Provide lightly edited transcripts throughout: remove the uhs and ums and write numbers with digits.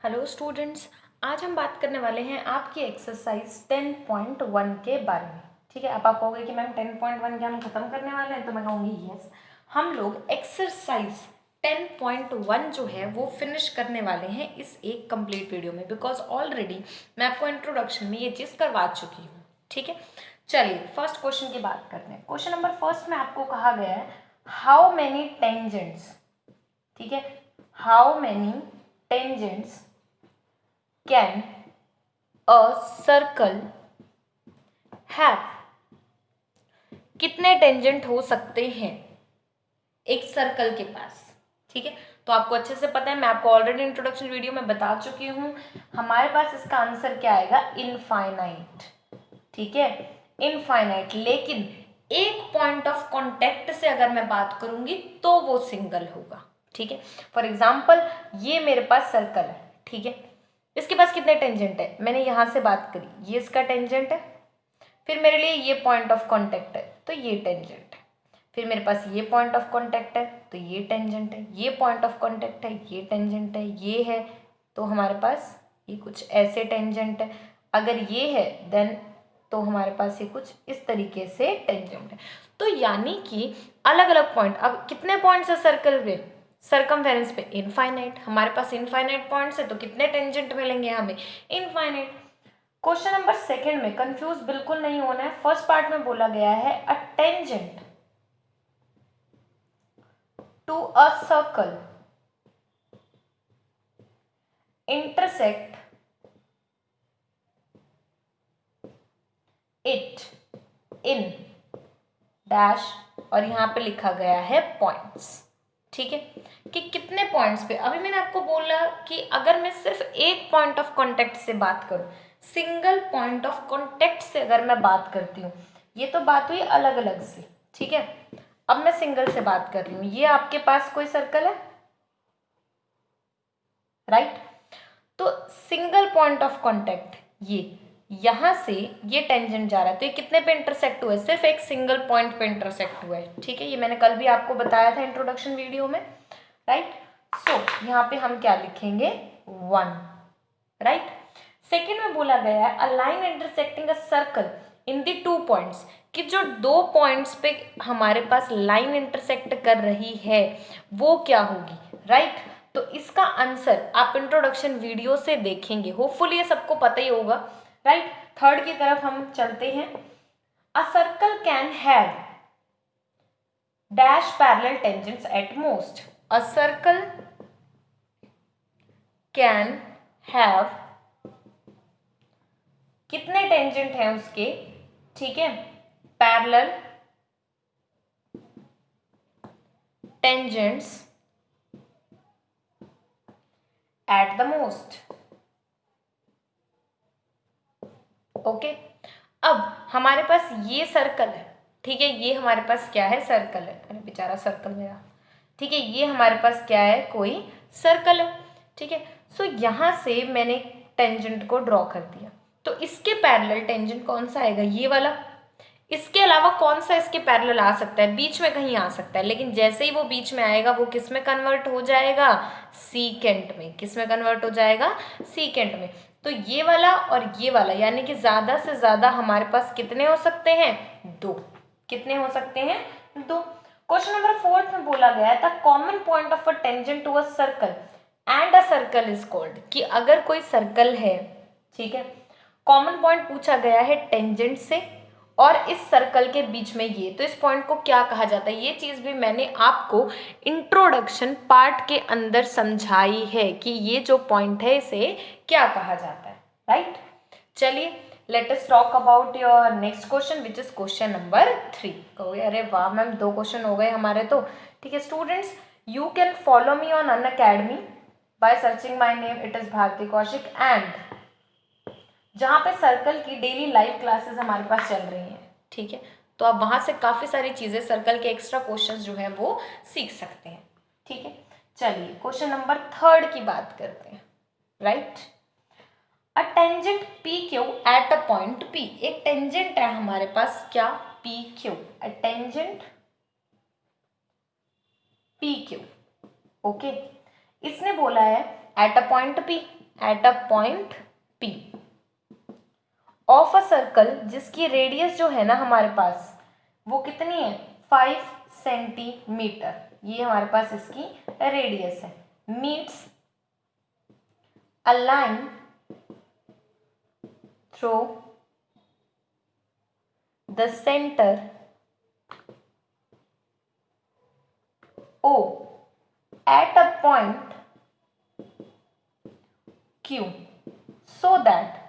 Hello students, आज हम बात करने वाले हैं आपकी एक्सरसाइज 10.1 के बारे में। ठीक है, अब आप कहोगे कि मैम 10.1 के हम खत्म करने वाले हैं, तो मैं कहूँगी यस, हम लोग एक्सरसाइज 10.1 जो है वो फिनिश करने वाले हैं इस एक कंप्लीट वीडियो में, बिकॉज ऑलरेडी मैं आपको इंट्रोडक्शन में ये चीज़ करवा चुकी हूँ। ठीक है, चलिए फर्स्ट क्वेश्चन की बात करते हैं। क्वेश्चन नंबर फर्स्ट में आपको कहा गया है हाउ मैनी टेंजेंट्स, ठीक है, how many tangents can a circle have, कितने टेंजेंट हो सकते हैं एक सर्कल के पास। ठीक है, तो आपको अच्छे से पता है, मैं आपको ऑलरेडी इंट्रोडक्शन वीडियो में बता चुकी हूं। हमारे पास इसका आंसर क्या आएगा, इनफाइनाइट। ठीक है, इनफाइनाइट, लेकिन एक पॉइंट ऑफ कॉन्टेक्ट से अगर मैं बात करूंगी तो वो सिंगल होगा। ठीक है, फॉर एग्जाम्पल ये मेरे पास सर्कल है। ठीक है, इसके पास कितने टेंजेंट है, मैंने यहां से बात करी, ये इसका टेंजेंट है, फिर मेरे लिए ये पॉइंट ऑफ कॉन्टेक्ट है तो ये टेंजेंट है, फिर मेरे पास ये पॉइंट ऑफ कॉन्टेक्ट है तो ये टेंजेंट है, ये पॉइंट ऑफ कॉन्टेक्ट है, ये टेंजेंट है, ये है, तो हमारे पास ये कुछ ऐसे टेंजेंट है। अगर ये है देन तो हमारे पास ये कुछ इस तरीके से टेंजेंट है। तो यानी कि अलग अलग पॉइंट, अब कितने पॉइंट्स है सर्कल पे, सर्कमफेरेंस पे इनफाइनाइट, हमारे पास इनफाइनाइट पॉइंट्स है तो कितने टेंजेंट मिलेंगे हमें, इनफाइनाइट। क्वेश्चन नंबर सेकंड में कंफ्यूज बिल्कुल नहीं होना है। फर्स्ट पार्ट में बोला गया है a tangent to a circle intersect it in dash, और यहां पे लिखा गया है पॉइंट्स। ठीक है, कि कितने पॉइंट्स पे, अभी मैंने आपको बोला कि अगर मैं सिर्फ एक पॉइंट ऑफ कांटेक्ट से बात करूं, सिंगल पॉइंट ऑफ कांटेक्ट से अगर मैं बात करती हूँ, ये तो बात हुई अलग अलग से। ठीक है, अब मैं सिंगल से बात कर रही हूँ, ये आपके पास कोई सर्कल है, राइट, तो सिंगल पॉइंट ऑफ कांटेक्ट, ये यहां से ये टेंजेंट जा रहा है तो ये कितने पे इंटरसेक्ट हुआ है, सिर्फ एक सिंगल पॉइंट पे इंटरसेक्ट हुआ है। ठीक है, ये मैंने कल भी आपको बताया था इंट्रोडक्शन वीडियो में, राइट। सो यहाँ पे हम क्या लिखेंगे, 1, राइट। सेकेंड में बोला गया है a line intersecting a circle in the 2 points, कि जो 2 पॉइंट्स पे हमारे पास लाइन इंटरसेक्ट कर रही है वो क्या होगी, राइट। तो इसका आंसर आप इंट्रोडक्शन वीडियो से देखेंगे, होपफुली ये सबको पता ही होगा, राइट। थर्ड की तरफ हम चलते हैं। A circle can have dash parallel tangents at most, a circle can have, कितने टेंजेंट हैं उसके, ठीक है, parallel tangents at the most. Okay, अब हमारे पास ये सर्कल है, ठीक है, ये हमारे पास क्या है, सर्कल है, अरे बेचारा सर्कल मेरा, ठीक है, ये हमारे पास क्या है, कोई सर्कल है। ठीक है, सो यहां से मैंने टेंजेंट को ड्रॉ कर दिया, तो इसके पैरेलल टेंजेंट कौन सा आएगा, ये वाला। इसके अलावा कौन सा इसके पैरेलल आ सकता है, बीच में कहीं आ सकता है, लेकिन जैसे ही वो बीच में आएगा वो किस में कन्वर्ट हो जाएगा, सीकेंट में। किस में कन्वर्ट हो जाएगा, सीकेंट में। तो ये वाला और ये वाला, यानी कि ज्यादा से ज्यादा हमारे पास कितने हो सकते हैं, 2। कितने हो सकते हैं, 2। क्वेश्चन नंबर 4 में बोला गया है the common point of a tangent to a circle and a circle is called, कि अगर कोई सर्कल है, ठीक है, कॉमन पॉइंट पूछा गया है टेंजेंट से और इस सर्कल के बीच में ये, तो इस पॉइंट को क्या कहा जाता है, ये चीज भी मैंने आपको इंट्रोडक्शन पार्ट के अंदर समझाई है कि ये जो पॉइंट है इसे क्या कहा जाता है, राइट। चलिए let us talk about your next question which is question number 3। कहोगे अरे वाह मैम 2 क्वेश्चन हो गए हमारे तो। ठीक है students, you can follow me on Unacademy by searching my name, it is Bharti Kaushik, and जहाँ पे सर्कल की डेली लाइव क्लासेस हमारे पास चल रही हैं। ठीक है, तो आप वहां से काफी सारी चीजें, सर्कल के एक्स्ट्रा क्वेश्चंस जो है वो सीख सकते हैं। ठीक है, चलिए क्वेश्चन नंबर 3 की बात करते हैं, right. A tangent P Q at a point P, एक टेंजेंट है हमारे पास क्या, P Q, a tangent P Q. Okay, इसने बोला है at a point P, at a point P of a circle जिसकी रेडियस जो है ना हमारे पास वो कितनी है 5 सेंटीमीटर, ये हमारे पास इसकी रेडियस है, meets a line through the centre O at a point Q so that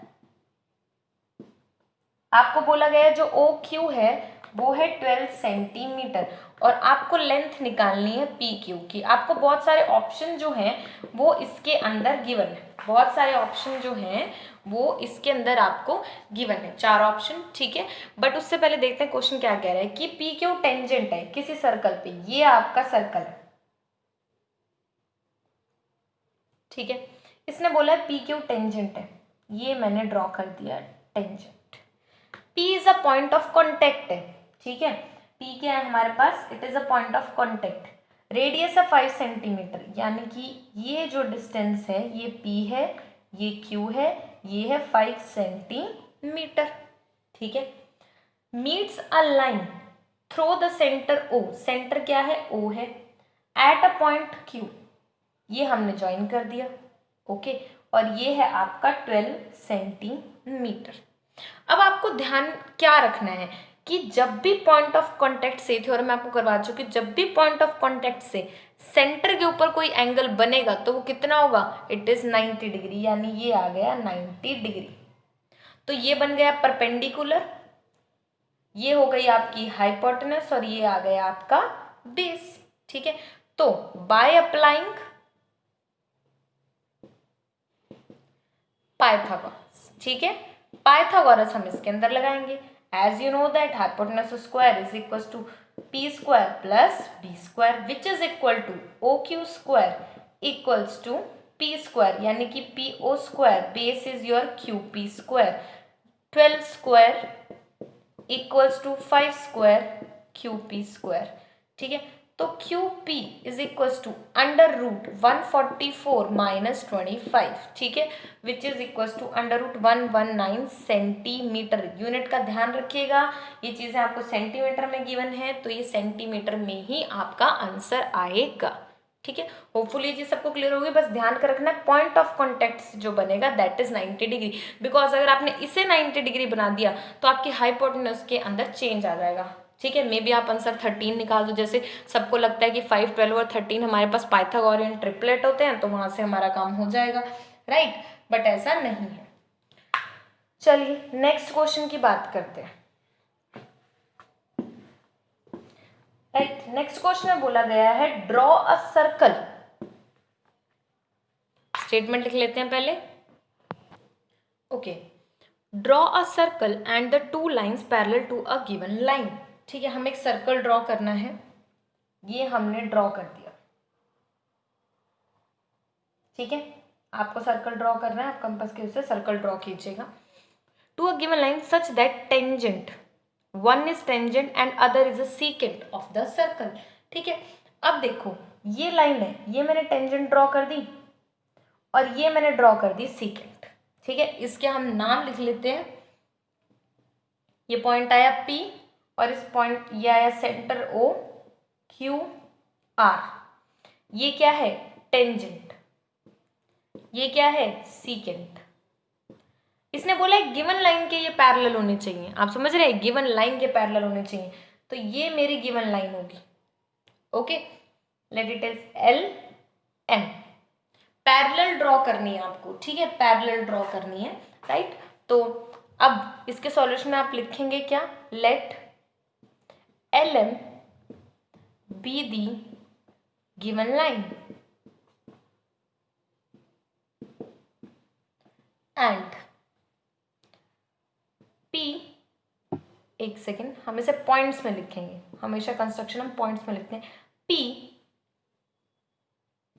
आपको बोला गया जो ओ क्यू है वो है 12 सेंटीमीटर और आपको लेंथ निकालनी है पी क्यू की। आपको बहुत सारे ऑप्शन जो हैं वो इसके अंदर गिवन है, बहुत सारे ऑप्शन जो हैं वो इसके अंदर आपको गिवन है, 4 ऑप्शन, ठीक है। बट उससे पहले देखते हैं क्वेश्चन क्या कह रहा है कि पी क्यू टेंजेंट है किसी सर्कल पे, ये आपका सर्कल है, ठीक है। इसने बोला है पी क्यू टेंजेंट है, ये मैंने ड्रॉ कर दिया tangent. P is a point of contact है, ठीक है। P क्या है हमारे पास, it is a point of contact, radius है 5 सेंटीमीटर, यानी कि ये जो डिस्टेंस है ये P है, ये Q है, ये है 5 सेंटीमीटर, ठीक है। Meets a line through the centre O, centre क्या है O है, एट अ पॉइंट Q, ये हमने ज्वाइन कर दिया, ओके। और ये है आपका 12 सेंटीमीटर। अब आपको ध्यान क्या रखना है कि जब भी पॉइंट ऑफ कांटेक्ट से, थ्योरम मैं आपको करवा चुकी, जब भी पॉइंट ऑफ कांटेक्ट से सेंटर के ऊपर कोई एंगल बनेगा तो वो कितना होगा, इट इज 90 डिग्री, यानी ये आ गया 90 डिग्री। तो ये बन गया परपेंडिकुलर, ये हो गई आपकी हाइपोटेनस और ये आ गया आपका बेस, ठीक है। तो बाय अप्लाइंग पाइथागोरस, ठीक है, पाइथागोरस हम इसके अंदर लगाएंगे। As you know that hypotenuse square is equal to P square plus B square which is equal to O Q square equals to P square, यानी कि P O square base is your Q P square, 12 square equals to 5 square Q P square, ठीक है। तो Q P is equals to under root 144 minus 25, ठीक है, which is equals to under root 119 centimetre. Unit का ध्यान रखिएगा, ये चीजें आपको सेंटीमीटर में गिवन है तो ये सेंटीमीटर में ही आपका आंसर आएगा, ठीक है। होपफुली ये सबको क्लियर होगी, बस ध्यान कर रखना पॉइंट ऑफ कॉन्टेक्ट जो बनेगा दैट इज 90 डिग्री, बिकॉज अगर आपने इसे 90 डिग्री बना दिया तो आपकी हाइपोटेनस के अंदर चेंज आ जाएगा, ठीक है। मे बी आप आंसर 13 निकाल दो, जैसे सबको लगता है कि 5, 12 और 13 हमारे पास पाइथागोरियन ट्रिपलेट होते हैं तो वहां से हमारा काम हो जाएगा, राइट, बट ऐसा नहीं है। चलिए नेक्स्ट क्वेश्चन की बात करते हैं, राइट। नेक्स्ट क्वेश्चन में बोला गया है ड्रॉ अ सर्कल, स्टेटमेंट लिख लेते हैं पहले, okay. Draw a circle and the 2 lines parallel to a given line, ठीक है। हमें एक सर्कल ड्रॉ करना है, ये हमने ड्रॉ कर दिया, ठीक है। आपको सर्कल ड्रॉ करना है, आप कंपास के उससे सर्कल ड्रॉ कीजिएगा। To a given line such that tangent, one is tangent and other is a secant of the circle, ठीक है। अब देखो ये लाइन है, ये मैंने टेंजेंट ड्रॉ कर दी और ये मैंने ड्रॉ कर दी सीकेंट, ठीक है। इसके हम नाम लिख लेते हैं, ये पॉइंट आया P और इस पॉइंट ये आया सेंटर O Q R, ये क्या है टेंजेंट, ये क्या है सीकेंट। इसने बोला है गिवन लाइन के ये पैरेलल होने चाहिए, आप समझ रहे हैं, गिवन लाइन के पैरेलल होने चाहिए, तो ये मेरी गिवन लाइन होगी, okay. Let it is L M, parallel draw करनी है आपको, ठीक है, पैरेलल ड्रॉ करनी है, राइट। तो अब इसके सॉल्यूशन में आप लिखेंगे क्या, let L M be the given line and P, एक सेकेंड, हम इसे पॉइंट्स में लिखेंगे, हमेशा कंस्ट्रक्शन हम पॉइंट्स में लिखते हैं। P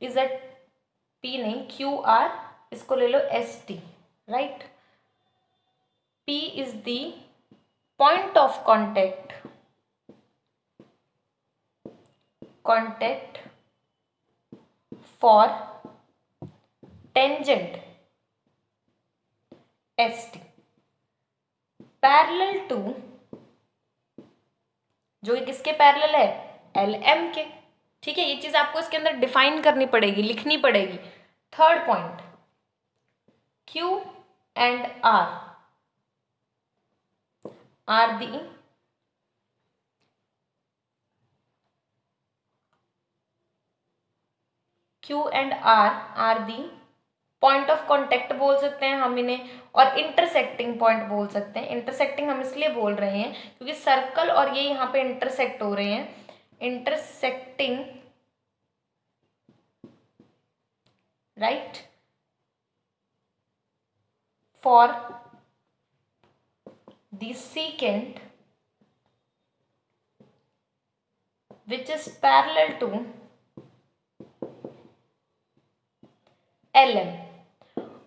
इज एट, P नहीं क्यू आर, इसको ले लो S T, right. P is the point of contact for tangent S T parallel to, जो ये किसके पैरेलल है, एल एम के। ठीक है, ये चीज आपको इसके अंदर डिफाइन करनी पड़ेगी, लिखनी पड़ेगी। Third point, Q and R the Q and R the point of contact बोल सकते हैं हम इन्हें, और इंटरसेक्टिंग पॉइंट बोल सकते हैं। इंटरसेक्टिंग हम इसलिए बोल रहे हैं क्योंकि सर्कल और ये यहाँ पे इंटरसेक्ट हो रहे हैं। Intersecting, right, for the secant which is parallel to LM।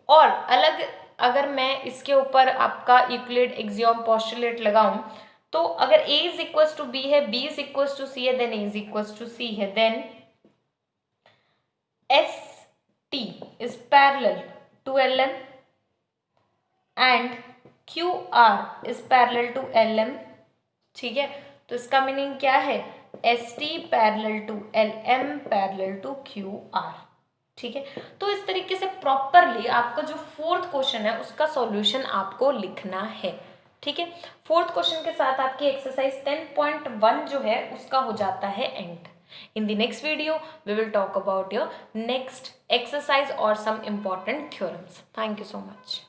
और अलग अगर मैं इसके ऊपर आपका यूक्लिड एक्सियोम पोस्टुलेट लगाऊं, तो अगर A is equal to B है, B is equal to C है, then A is equal to C है, then ST is parallel to LM and QR is parallel to LM। ठीक है, तो इसका मीनिंग क्या है, ST parallel to LM parallel to QR। ठीक है, तो इस तरीके से प्रॉपरली आपका जो फोर्थ क्वेश्चन है उसका सॉल्यूशन आपको लिखना है। ठीक है, फोर्थ क्वेश्चन के साथ आपकी एक्सरसाइज 10.1 जो है उसका हो जाता है and. In the next video, we will talk about your next exercise or some important theorems. Thank you so much.